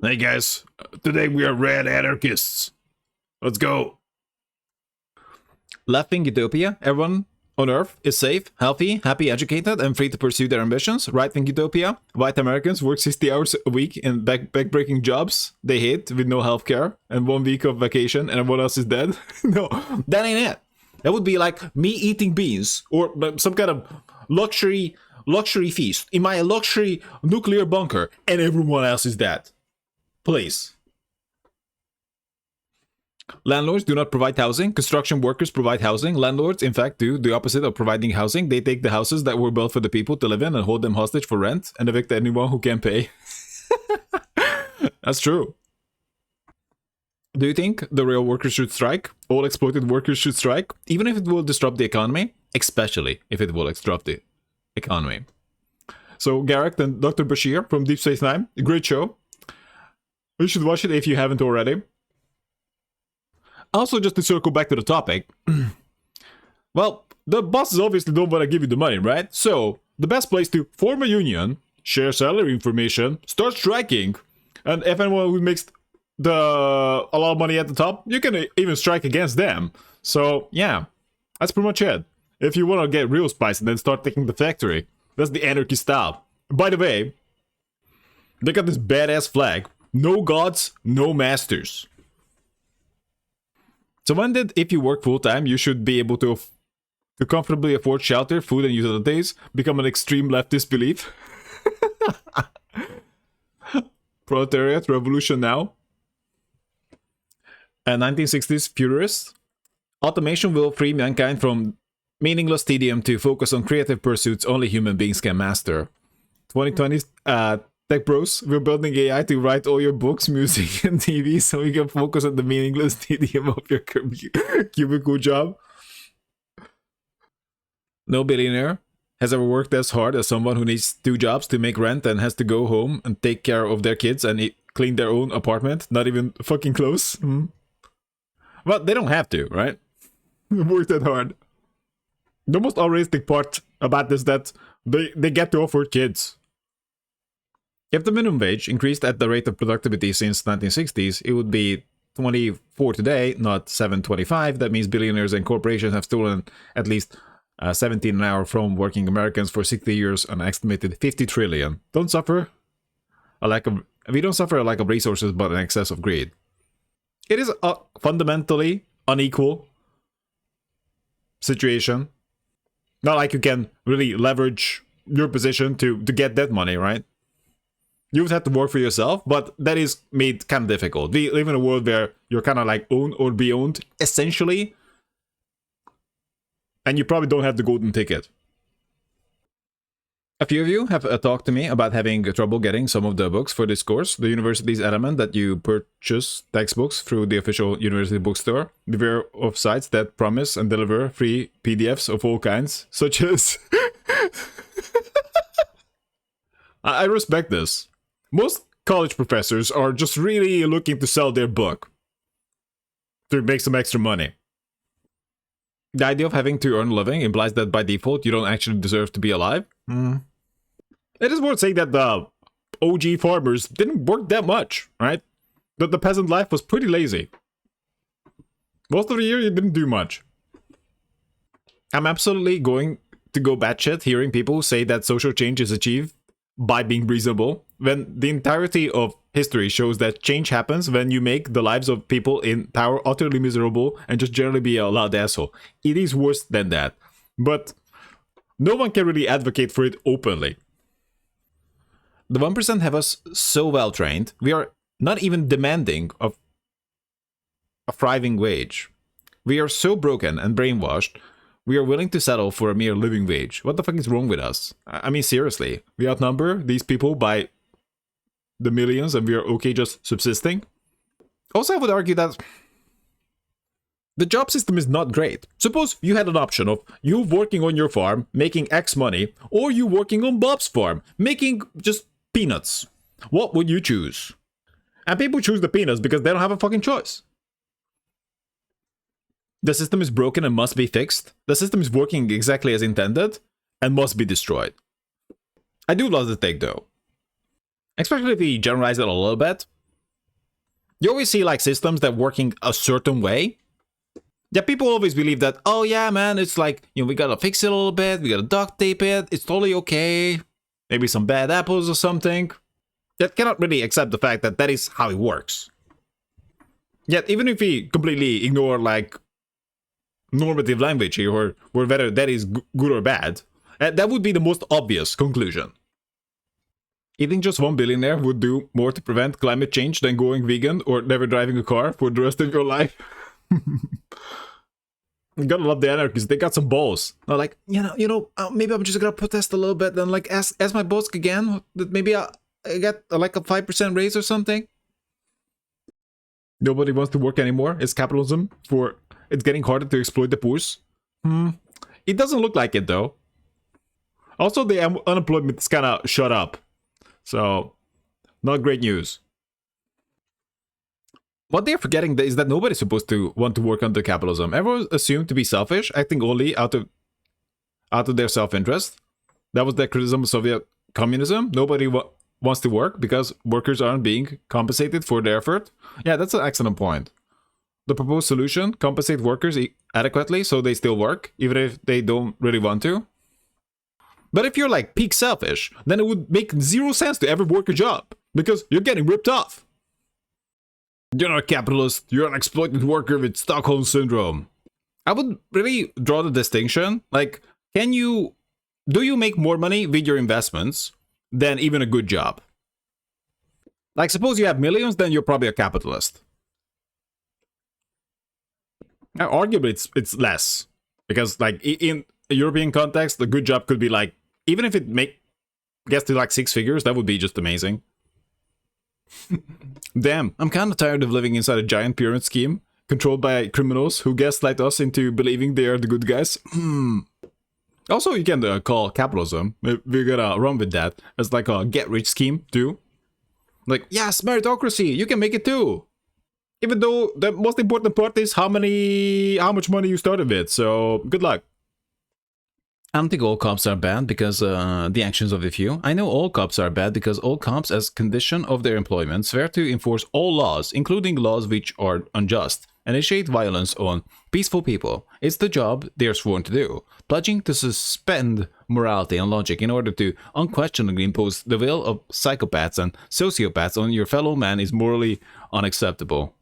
Hey guys, today we are red anarchists. Let's go. Left-wing utopia, everyone on Earth is safe, healthy, happy, educated, and free to pursue their ambitions. Right-wing utopia, white Americans work 60 hours a week in back-breaking jobs they hate with no healthcare and 1 week of vacation and everyone else is dead. No, that ain't it. That would be like me eating beans or some kind of luxury feast in my luxury nuclear bunker and everyone else is dead. Please. Landlords do not provide housing. Construction workers provide housing. Landlords, in fact, do the opposite of providing housing. They take the houses that were built for the people to live in and hold them hostage for rent and evict anyone who can't pay. That's true. Do you think the real workers should strike? All exploited workers should strike? Even if it will disrupt the economy? Especially if it will disrupt the economy. So, Garrick and Dr. Bashir from Deep Space Nine, a great show. You should watch it if you haven't already. Also, just to circle back to the topic, well, the bosses obviously don't want to give you the money, right? So, the best place to form a union, share salary information, start striking, and if anyone who makes a lot of money at the top, you can even strike against them. So, yeah, that's pretty much it. If you want to get real spicy, then start taking the factory. That's the anarchy style. By the way, they got this badass flag. No gods, no masters. So when did, if you work full-time, you should be able to comfortably afford shelter, food, and utilities, become an extreme leftist belief? Proletariat revolution now. And 1960s futurists. Automation will free mankind from meaningless tedium to focus on creative pursuits only human beings can master. 2020s, Tech Bros, we're building AI to write all your books, music, and TV so you can focus on the meaningless tedium of your cubicle job. No billionaire has ever worked as hard as someone who needs 2 jobs to make rent and has to go home and take care of their kids and clean their own apartment. Not even fucking close. Well, they don't have to, right? Work that hard. The most unrealistic part about this is that they get to afford kids. If the minimum wage increased at the rate of productivity since 1960s, it would be 24 today, not 7.25. That means billionaires and corporations have stolen at least 17 an hour from working Americans for 60 years, an estimated 50 trillion. We don't suffer a lack of resources, but an excess of greed. It is a fundamentally unequal situation. Not like you can really leverage your position to get that money, right? You would have to work for yourself, but that is made kind of difficult. We live in a world where you're kind of like own or be owned, essentially. And you probably don't have the golden ticket. A few of you have talked to me about having trouble getting some of the books for this course. The university's adamant that you purchase textbooks through the official university bookstore. Beware of sites that promise and deliver free PDFs of all kinds, such as... I respect this. Most college professors are just really looking to sell their book to make some extra money. The idea of having to earn a living implies that by default you don't actually deserve to be alive. It is worth saying that the OG farmers didn't work that much, right? That the peasant life was pretty lazy. Most of the year you didn't do much. I'm absolutely going to go batshit hearing people say that social change is achieved by being reasonable, when the entirety of history shows that change happens when you make the lives of people in power utterly miserable and just generally be a loud asshole. It is worse than that. But no one can really advocate for it openly. The 1% have us so well trained, we are not even demanding of a thriving wage. We are so broken and brainwashed, we are willing to settle for a mere living wage. What the fuck is wrong with us? I mean, seriously. We outnumber these people by the millions and we are okay just subsisting? Also, I would argue that the job system is not great. Suppose you had an option of you working on your farm, making X money, or you working on Bob's farm, making just peanuts. What would you choose? And people choose the peanuts because they don't have a fucking choice. The system is broken and must be fixed. The system is working exactly as intended and must be destroyed. I do love the take though. Especially if we generalize it a little bit. You always see like systems that working a certain way. Yeah, people always believe that, oh yeah, man, it's like, we gotta fix it a little bit, we gotta duct tape it, it's totally okay. Maybe some bad apples or something. That cannot really accept the fact that that is how it works. Yet, even if we completely ignore like normative language here, or whether that is good or bad, that would be the most obvious conclusion. Eating just one billionaire would do more to prevent climate change than going vegan or never driving a car for the rest of your life. You gotta love the anarchists. They got some balls. They're like, maybe I'm just gonna protest a little bit and like ask my boss again that maybe I get like a 5% raise or something. Nobody wants to work anymore. It's capitalism. It's getting harder to exploit the poor. It doesn't look like it though. Also, the unemployment is kind of shut up. So, not great news. What they're forgetting is that nobody's supposed to want to work under capitalism. Everyone's assumed to be selfish, acting only out of their self-interest. That was their criticism of Soviet communism. Nobody wants to work because workers aren't being compensated for their effort. Yeah, that's an excellent point. The proposed solution, compensate workers adequately so they still work, even if they don't really want to. But if you're like peak selfish, then it would make zero sense to ever work a job, because you're getting ripped off. You're not a capitalist, you're an exploited worker with Stockholm Syndrome. I would really draw the distinction, like, do you make more money with your investments than even a good job? Like, suppose you have millions, then you're probably a capitalist. Now, arguably, it's less. Because, like, in a European context, a good job could be, like, even if it gets to, like, 6 figures, that would be just amazing. Damn, I'm kind of tired of living inside a giant pyramid scheme, controlled by criminals who gaslight us into believing they are the good guys. Also, you can call capitalism, we're gonna run with that, as like a get-rich scheme, too. Like, yes, meritocracy, you can make it too. Even though the most important part is how much money you started with, so good luck. I don't think all cops are bad because the actions of the few. I know all cops are bad because all cops, as condition of their employment, swear to enforce all laws, including laws which are unjust, and initiate violence on peaceful people. It's the job they're sworn to do, pledging to suspend morality and logic in order to unquestionably impose the will of psychopaths and sociopaths on your fellow man is morally unacceptable.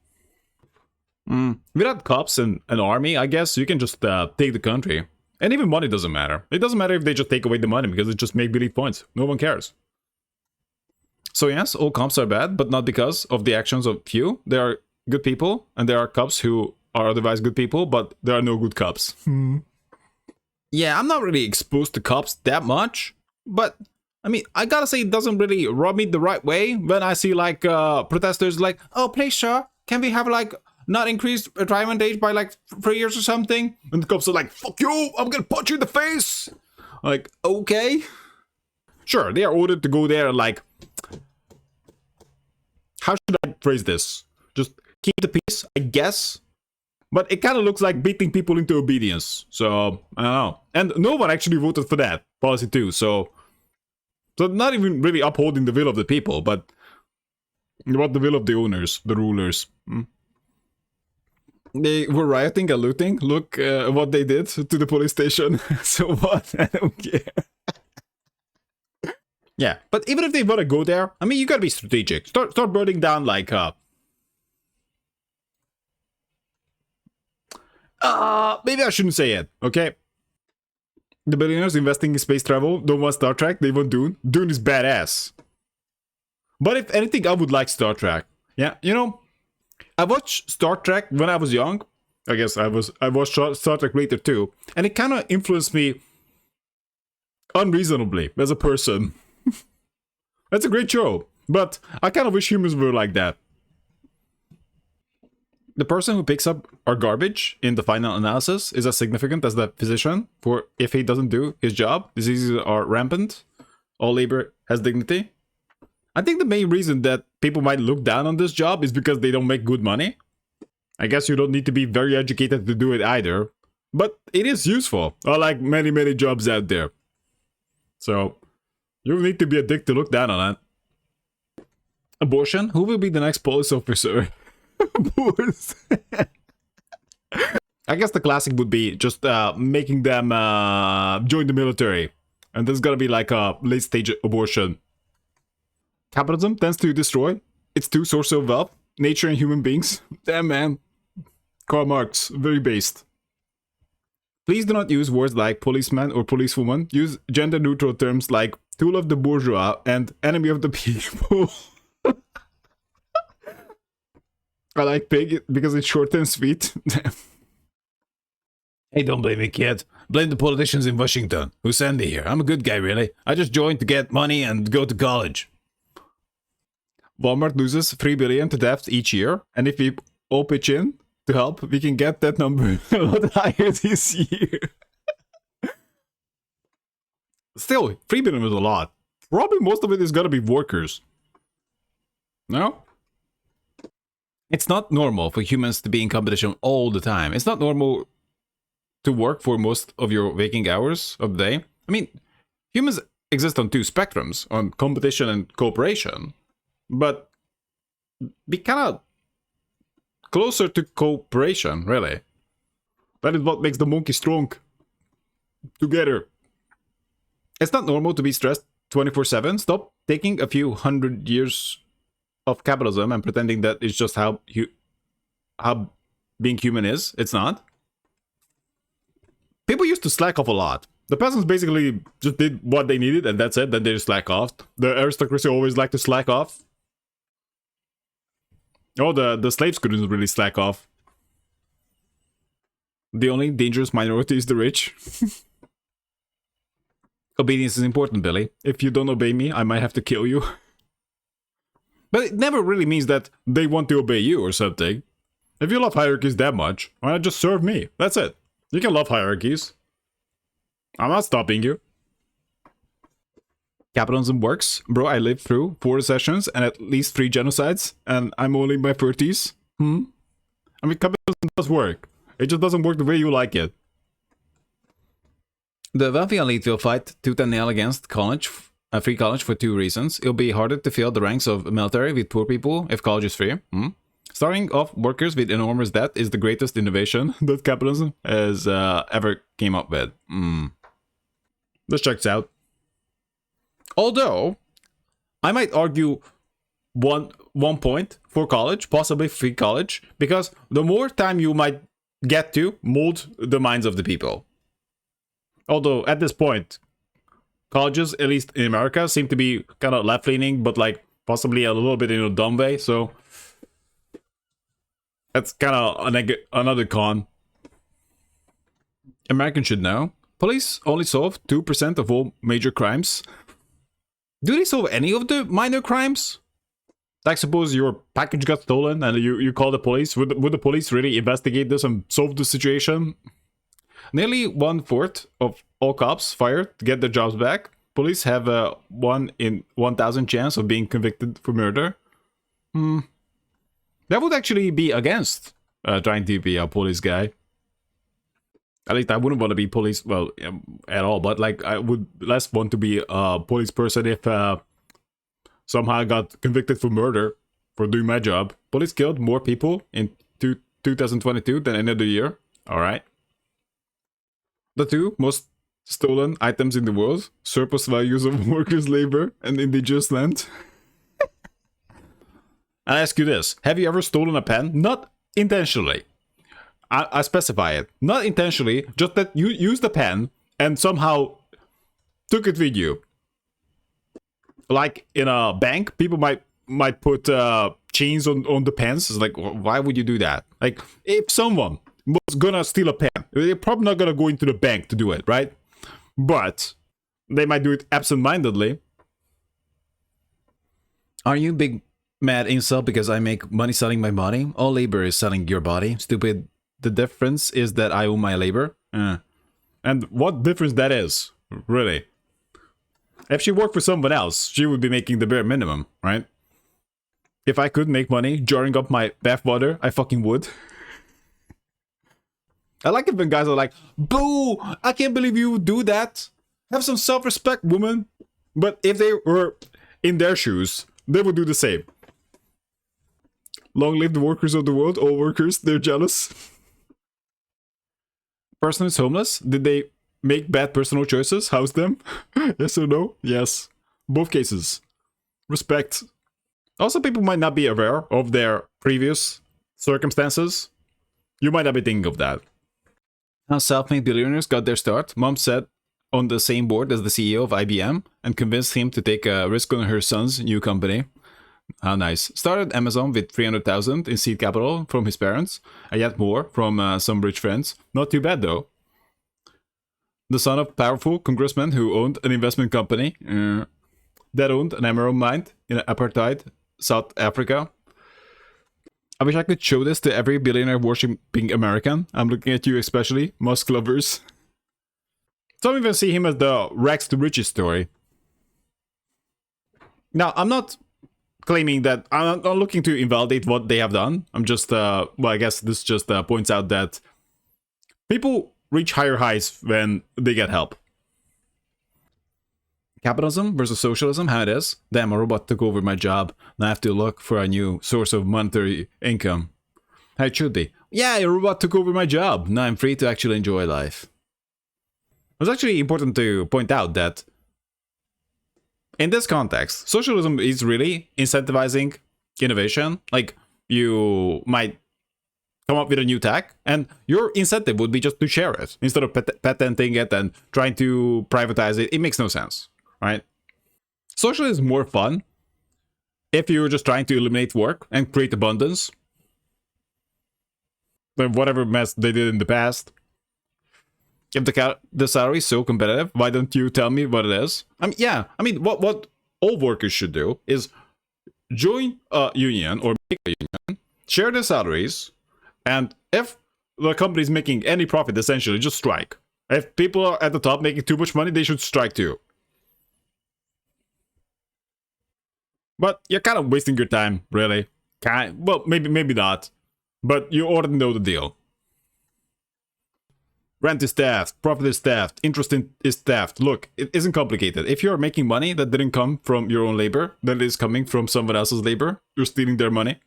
Without cops and an army, I guess you can just take the country. And even money doesn't matter. It doesn't matter if they just take away the money because it's just make-believe points. No one cares. So yes, all cops are bad, but not because of the actions of few. There are good people, and there are cops who are otherwise good people, but there are no good cops. Yeah, I'm not really exposed to cops that much, but I mean, I gotta say it doesn't really rub me the right way when I see like protesters like, oh, please sir, can we have like not increased retirement age by like 3 years or something? And the cops are like, fuck you, I'm gonna punch you in the face. Like, okay. Sure, they are ordered to go there and like, how should I phrase this? Just keep the peace, I guess. But it kind of looks like beating people into obedience. So, I don't know. And no one actually voted for that policy too. So not even really upholding the will of the people, but what the will of the owners, the rulers. They were rioting and looting. Look what they did to the police station. So what? I don't care. Yeah, but even if they want to go there, I mean, you gotta be strategic. Start burning down like maybe I shouldn't say it, okay? The billionaires investing in space travel don't want Star Trek, they want Dune. Dune is badass. But if anything, I would like Star Trek. Yeah, you know, I watched Star Trek when I was young. I guess I watched Star Trek later too. And it kind of influenced me unreasonably as a person. That's a great show. But I kind of wish humans were like that. The person who picks up our garbage in the final analysis is as significant as the physician, for if he doesn't do his job, diseases are rampant, all labor has dignity. I think the main reason that people might look down on this job is because they don't make good money. I guess you don't need to be very educated to do it either, but it is useful, unlike many jobs out there. So, you need to be a dick to look down on it. Abortion? Who will be the next police officer? Boys. I guess the classic would be just making them join the military. And there's gonna be like a late stage abortion. Capitalism tends to destroy its two sources of wealth, nature and human beings. Damn, man. Karl Marx, very based. Please do not use words like policeman or policewoman. Use gender-neutral terms like tool of the bourgeois and enemy of the people. I like pig because it's short and sweet. Hey, don't blame me, kid. Blame the politicians in Washington who sent me here. I'm a good guy, really. I just joined to get money and go to college. Walmart loses $3 billion to debt each year, and if we all pitch in to help, we can get that number a lot higher this year. Still, $3 billion is a lot. Probably most of it is gonna be workers. No? It's not normal for humans to be in competition all the time. It's not normal to work for most of your waking hours of the day. I mean, humans exist on two spectrums, on competition and cooperation. But be kind of closer to cooperation, really. That is what makes the monkey strong. Together. It's not normal to be stressed 24/7. Stop taking a few hundred years of capitalism and pretending that it's just how being human is. It's not. People used to slack off a lot. The peasants basically just did what they needed and that's it. Then they just slack off. The aristocracy always liked to slack off. Oh, the slaves couldn't really slack off. The only dangerous minority is the rich. Obedience is important, Billy. If you don't obey me, I might have to kill you. But it never really means that they want to obey you or something. If you love hierarchies that much, why not just serve me? That's it. You can love hierarchies. I'm not stopping you. Capitalism works. Bro, I lived through 4 recessions and at least 3 genocides, and I'm only in my 30s. I mean, capitalism does work. It just doesn't work the way you like it. The wealthy elite will fight tooth and nail against college, free college for 2 reasons. It'll be harder to fill the ranks of military with poor people if college is free. Starting off workers with enormous debt is the greatest innovation that capitalism has ever came up with. This checks out. Although, I might argue one point for college, possibly free college, because the more time you might get to mold the minds of the people. Although, at this point, colleges, at least in America, seem to be kind of left-leaning, but like possibly a little bit in a dumb way, so that's kind of another con. Americans should know. Police only solve 2% of all major crimes. Do they solve any of the minor crimes? Like suppose your package got stolen and you call the police. Would the police really investigate this and solve the situation? Nearly 1/4 of all cops fired to get their jobs back. Police have a 1 in 1,000 chance of being convicted for murder. That would actually be against trying to be a police guy. At least I wouldn't want to be police, well, at all. But like, I would less want to be a police person if somehow I got convicted for murder for doing my job. Police killed more people in 2022 than any other year. All right. The 2 most stolen items in the world: surplus values of workers' labor and indigenous land. I ask you this: have you ever stolen a pen? Not intentionally. I specify it. Not intentionally, just that you used the pen and somehow took it with you. Like in a bank, people might put chains on the pens. It's like, why would you do that? Like, if someone was gonna steal a pen, they're probably not gonna go into the bank to do it, right? But they might do it absent-mindedly. Are you big mad incel because I make money selling my body? All labor is selling your body. Stupid. The difference is that I own my labor. And what difference that is, really? If she worked for someone else, she would be making the bare minimum, right? If I could make money jarring up my bathwater, I fucking would. I like it when guys are like, boo, I can't believe you would do that. Have some self-respect, woman. But if they were in their shoes, they would do the same. Long live the workers of the world. All workers, they're jealous. Person is homeless. Did they make bad personal choices? House them? Yes or no? Yes. Both cases. Respect. Also, people might not be aware of their previous circumstances. You might not be thinking of that. How self-made billionaires got their start. Mom sat on the same board as the CEO of IBM and convinced him to take a risk on her son's new company. How nice. Started Amazon with 300,000 in seed capital from his parents, and yet more from some rich friends. Not too bad though. The son of a powerful congressman who owned an investment company that owned an emerald mine in apartheid South Africa. I wish I could show this to every billionaire worshipping American. I'm looking at you especially, Musk lovers. Some even see him as the rags to riches story. Now, I'm not claiming that, I'm not looking to invalidate what they have done. I'm just, well, I guess this just points out that people reach higher highs when they get help. Capitalism versus socialism, how it is. Damn, a robot took over my job. Now I have to look for a new source of monetary income. How it should be. Yeah, a robot took over my job. Now I'm free to actually enjoy life. It's actually important to point out that in this context, socialism is really incentivizing innovation. Like, you might come up with a new tech, and your incentive would be just to share it instead of patenting it and trying to privatize it. It makes no sense, right? Socialism is more fun if you're just trying to eliminate work and create abundance than whatever mess they did in the past. If the salary is so competitive, why don't you tell me what it is? What all workers should do is join a union or make a union, share their salaries, and if the company is making any profit, essentially, just strike. If people are at the top making too much money, they should strike too. But you're kind of wasting your time, really. Well, maybe not. But you already know the deal. Rent is theft, profit is theft, interest is theft. Look, it isn't complicated. If you're making money that didn't come from your own labor, that is coming from someone else's labor, you're stealing their money.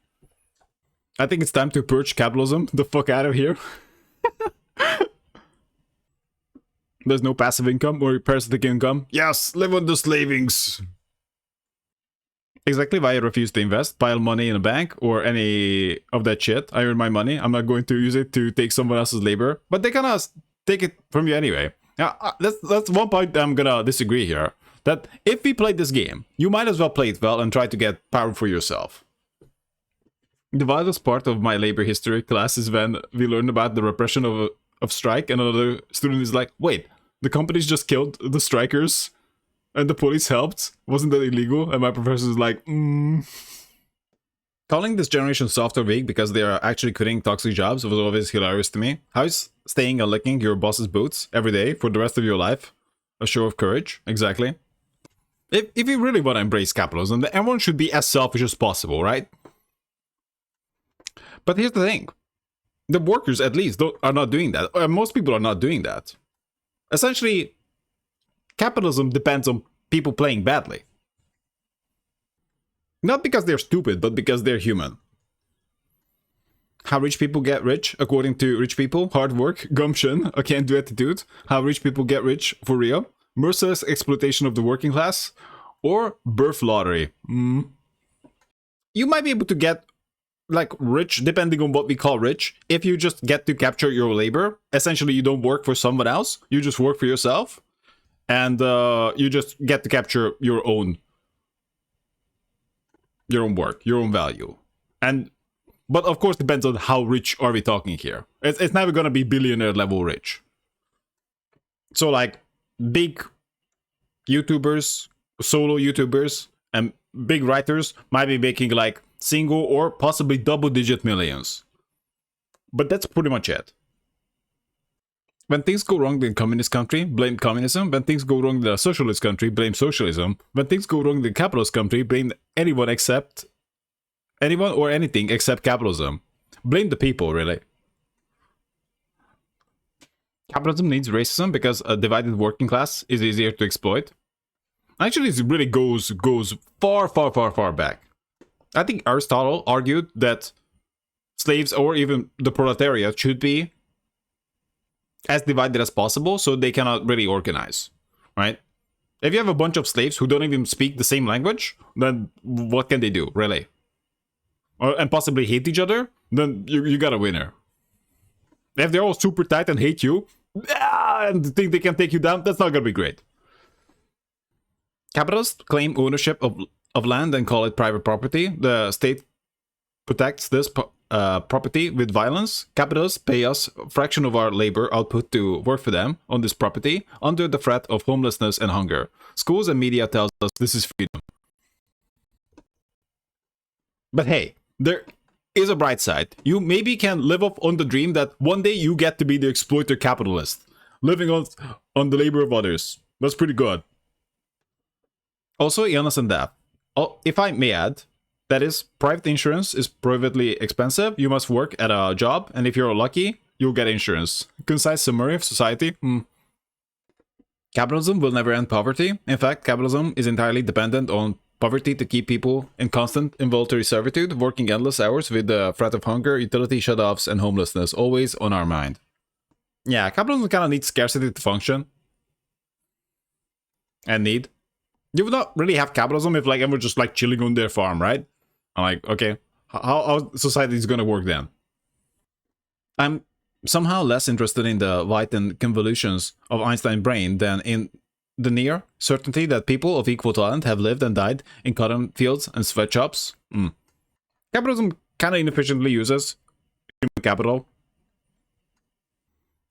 I think it's time to purge capitalism the fuck out of here. There's no passive income or parasitic income. Yes, live on the slavings. Exactly why I refuse to invest, pile money in a bank, or any of that shit. I earn my money. I'm not going to use it to take someone else's labor. But they gonna take it from you anyway. Now, that's one point I'm gonna disagree here. That if we played this game, you might as well play it well and try to get power for yourself. The wildest part of my labor history class is when we learn about the repression of strike, and another student is like, wait, the companies just killed the strikers? And the police helped? Wasn't that illegal? And my professor is like, Calling this generation soft or weak because they are actually quitting toxic jobs was always hilarious to me. How is staying and licking your boss's boots every day for the rest of your life a show of courage? Exactly. If you really want to embrace capitalism, then everyone should be as selfish as possible, right? But here's the thing. The workers, at least, are not doing that. Most people are not doing that. Essentially, capitalism depends on people playing badly. Not because they're stupid, but because they're human. How rich people get rich, according to rich people: hard work, gumption, a can-do attitude. How rich people get rich for real: merciless exploitation of the working class, or birth lottery. You might be able to get rich, depending on what we call rich, if you just get to capture your labor. Essentially, you don't work for someone else, you just work for yourself. And you just get to capture your own work, your own value. But of course, depends on how rich are we talking here. It's never gonna be billionaire level rich. So big YouTubers, solo YouTubers, and big writers might be making single or possibly double-digit millions. But that's pretty much it. When things go wrong in a communist country, blame communism. When things go wrong in a socialist country, blame socialism. When things go wrong in a capitalist country, blame anyone or anything except capitalism. Blame the people, really. Capitalism needs racism because a divided working class is easier to exploit. Actually, it really goes far, far, far, far back. I think Aristotle argued that slaves or even the proletariat should be as divided as possible so they cannot really organize, right? If you have a bunch of slaves who don't even speak the same language, then what can they do, really? And possibly hate each other, then you got a winner. If they're all super tight and hate you, and think they can take you down, that's not gonna be great. Capitalists claim ownership of land and call it private property. The state protects this property with violence. Capitalists pay us a fraction of our labor output to work for them on this property under the threat of homelessness and hunger. Schools and media tells us this is freedom. But hey, there is a bright side. You maybe can live up on the dream that one day you get to be the exploiter capitalist, living on the labor of others. That's pretty good. Also, illness and death. Oh, if I may add, that is, private insurance is prohibitively expensive. You must work at a job, and if you're lucky, you'll get insurance. Concise summary of society. Capitalism will never end poverty. In fact, capitalism is entirely dependent on poverty to keep people in constant involuntary servitude, working endless hours with the threat of hunger, utility shut-offs, and homelessness always on our mind. Yeah, capitalism kind of needs scarcity to function. And need. You would not really have capitalism if like everyone's just like chilling on their farm, right? I'm like, okay, how society is gonna work then? I'm somehow less interested in the light and convolutions of Einstein's brain than in the near certainty that people of equal talent have lived and died in cotton fields and sweatshops. Capitalism kind of inefficiently uses human capital.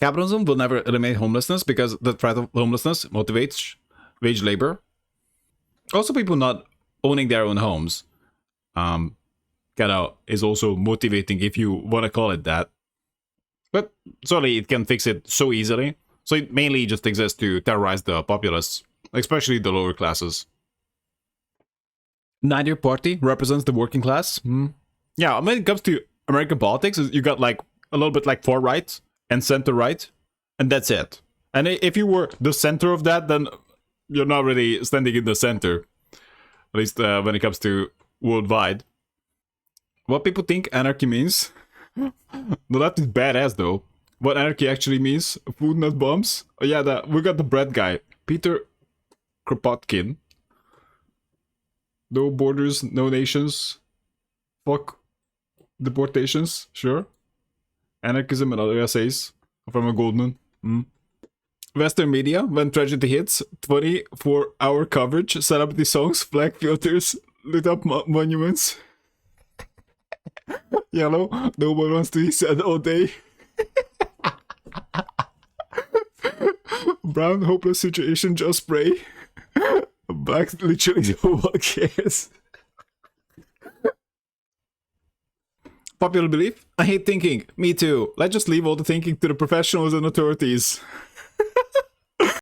Capitalism will never eliminate homelessness because the threat of homelessness motivates wage labor. Also, people not owning their own homes is also motivating, if you want to call it that. But certainly it can fix it so easily. So it mainly just exists to terrorize the populace, especially the lower classes. Neither party represents the working class. Yeah, when it comes to American politics, you got like a little bit like far right and center right, and that's it. And if you were the center of that, then you're not really standing in the center, at least when it comes to worldwide. What people think anarchy means? The left is badass though. What anarchy actually means? Food, not bombs? Oh yeah, we got the bread guy, Peter Kropotkin. No borders, no nations. Fuck deportations, sure. Anarchism and other essays from a Goldman. Western media, when tragedy hits, 24-hour coverage, set up the songs, flag filters, lit up monuments. Yellow, no one wants to be sad all day. Brown, hopeless situation, just pray. Black, literally no one cares. Popular belief? I hate thinking. Me too. Let's just leave all the thinking to the professionals and authorities.